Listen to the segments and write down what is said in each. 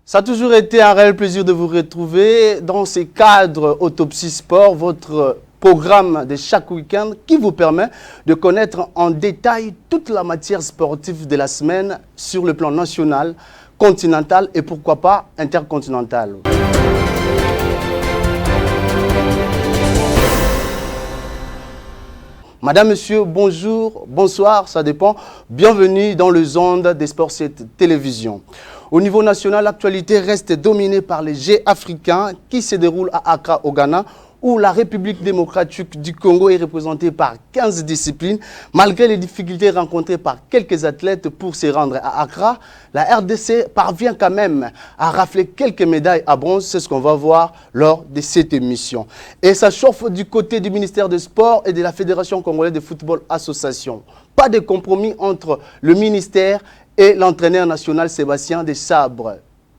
Ça a toujours été un réel plaisir de vous retrouver dans ces cadres Autopsie Sport, votre programme de chaque week-end qui vous permet de connaître en détail toute la matière sportive de la semaine sur le plan national, continental et pourquoi pas intercontinental. Madame, monsieur, bonjour, bonsoir, ça dépend. Bienvenue dans le Zonde des Sports 7 Télévision. Au niveau national, l'actualité reste dominée par les Jeux africains qui se déroulent à Accra au Ghana, où la République démocratique du Congo est représentée par 15 disciplines. Malgré les difficultés rencontrées par quelques athlètes pour se rendre à Accra, la RDC parvient quand même à rafler quelques médailles à bronze. C'est ce qu'on va voir lors de cette émission. Et ça chauffe du côté du ministère des Sports et de la Fédération congolaise de football association. Pas de compromis entre le ministère et l'entraîneur national Sébastien Desabre.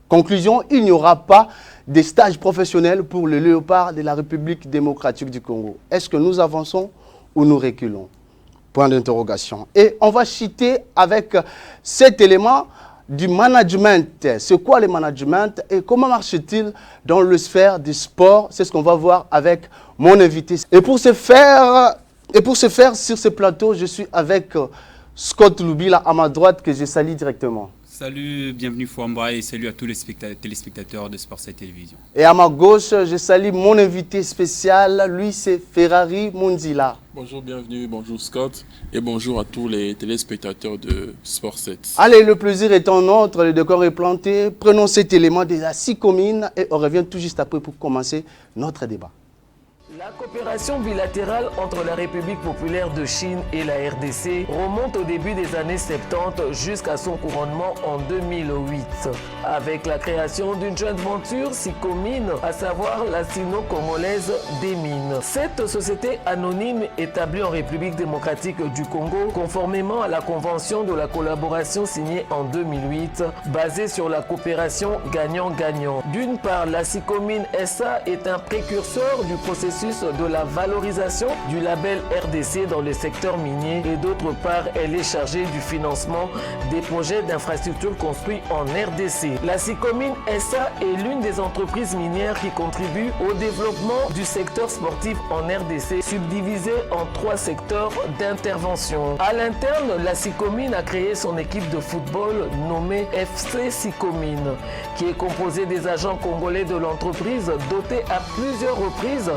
Conclusion, il n'y aura pas de stage professionnel pour le léopard de la République démocratique du Congo. Est-ce que nous avançons ou nous reculons? Point d'interrogation. Et on va citer avec cet élément du management. C'est quoi le management et comment marche-t-il dans le sphère du sport? C'est ce qu'on va voir avec mon invité. Et pour ce faire sur ce plateau, je suis avec Scott Lubila à ma droite que je salue directement. Salut, bienvenue Fouamba et salut à tous les téléspectateurs de Sport 7 Télévision. Et à ma gauche, je salue mon invité spécial, lui c'est Ferrari Munzila. Bonjour, bienvenue, bonjour Scott et bonjour à tous les téléspectateurs de Sport 7. Allez, le plaisir est en nôtre, le décor est planté. Prenons cet élément de la SICOMIN et on revient tout juste après pour commencer notre débat. La coopération bilatérale entre la République populaire de Chine et la RDC remonte au début des années 70 jusqu'à son couronnement en 2008. Avec la création d'une jointe venture SICOMIN, à savoir la sino-congolaise des mines. Cette société anonyme établie en République démocratique du Congo, conformément à la convention de la collaboration signée en 2008, basée sur la coopération gagnant-gagnant. D'une part, la SICOMIN SA est un précurseur du processus de la valorisation du label RDC dans le secteur minier et d'autre part, elle est chargée du financement des projets d'infrastructures construits en RDC. La SICOMIN SA est l'une des entreprises minières qui contribuent au développement du secteur sportif en RDC, subdivisé en 3 secteurs d'intervention. À l'interne, la SICOMIN a créé son équipe de football nommée FC SICOMIN, qui est composée des agents congolais de l'entreprise dotés à plusieurs reprises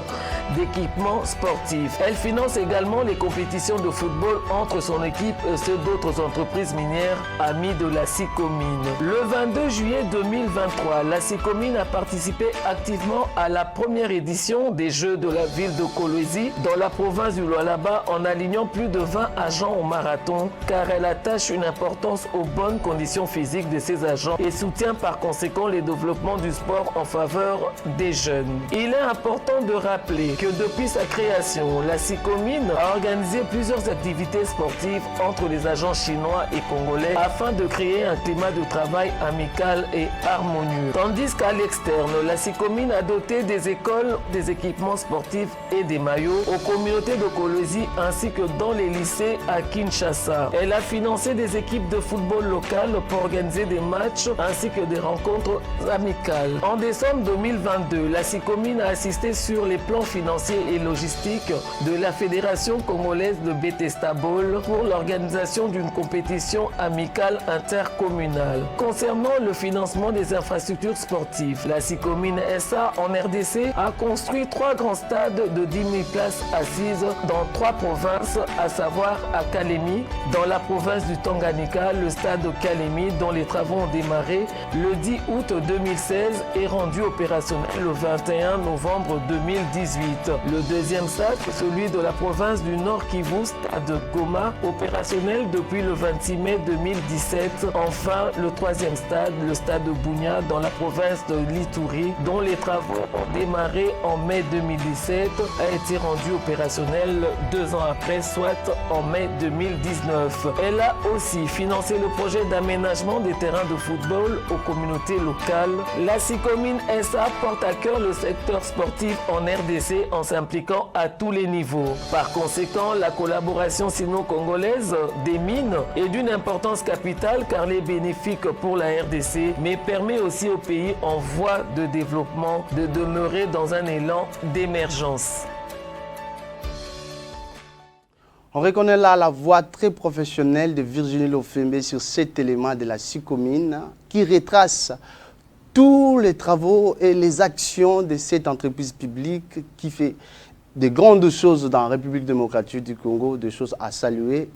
d'équipements sportifs. Elle finance également les compétitions de football entre son équipe et ceux d'autres entreprises minières amies de la SICOMIN. Le 22 juillet 2023, la SICOMIN a participé activement à la première édition des Jeux de la ville de Kolwezi dans la province du Lualaba en alignant plus de 20 agents au marathon car elle attache une importance aux bonnes conditions physiques de ses agents et soutient par conséquent le développement du sport en faveur des jeunes. Il est important de rappeler que depuis sa création, la SICOMIN a organisé plusieurs activités sportives entre les agents chinois et congolais afin de créer un climat de travail amical et harmonieux. Tandis qu'à l'externe, la SICOMIN a doté des écoles, des équipements sportifs et des maillots aux communautés de Kolwezi ainsi que dans les lycées à Kinshasa. Elle a financé des équipes de football locales pour organiser des matchs ainsi que des rencontres amicales. En décembre 2022, la SICOMIN a assisté sur les plans financiers et logistique de la Fédération congolaise de Bétestaball pour l'organisation d'une compétition amicale intercommunale. Concernant le financement des infrastructures sportives, la SICOMIN SA en RDC a construit 3 grands stades de 10 000 places assises dans 3 provinces, à savoir à Kalemi, dans la province du Tanganyika, le stade de Kalemi dont les travaux ont démarré le 10 août 2016 et rendu opérationnel le 21 novembre 2018. Le deuxième stade, celui de la province du Nord Kivu, stade Goma, opérationnel depuis le 26 mai 2017. Enfin, le troisième stade, le stade de Bunia, dans la province de l'Ituri, dont les travaux ont démarré en mai 2017, a été rendu opérationnel 2 ans après, soit en mai 2019. Elle a aussi financé le projet d'aménagement des terrains de football aux communautés locales. La SICOMIN SA porte à cœur le secteur sportif en RDC RDC en s'impliquant à tous les niveaux. Par conséquent, la collaboration sino-congolaise des mines est d'une importance capitale car elle est bénéfique pour la RDC, mais permet aussi au pays en voie de développement de demeurer dans un élan d'émergence. On reconnaît là la voix très professionnelle de Virginie Lofembe sur cet élément de la SICOMINE qui retrace tous les travaux et les actions de cette entreprise publique qui fait de grandes choses dans la République démocratique du Congo, des choses à saluer.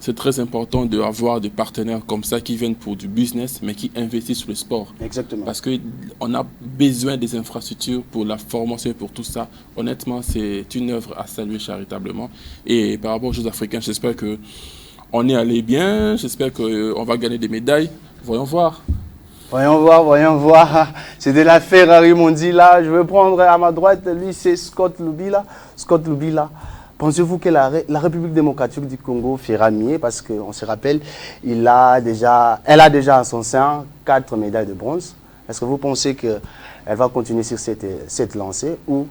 C'est très important d'avoir des partenaires comme ça qui viennent pour du business, mais qui investissent sur le sport. Exactement. Parce qu'on a besoin des infrastructures pour la formation et pour tout ça. Honnêtement, c'est une œuvre à saluer charitablement. Et par rapport aux Jeux africains, j'espère qu'on est allé bien, j'espère qu'on va gagner des médailles. Voyons voir. Voyons voir, voyons voir. C'est de la Ferrari Mondi là. Je vais prendre à ma droite, lui c'est Scott Lubila. Scott Lubila. Pensez-vous que la République démocratique du Congo fera mieux parce qu'on se rappelle, elle a déjà à son sein 4 médailles de bronze. Est-ce que vous pensez qu'elle va continuer sur cette lancée ou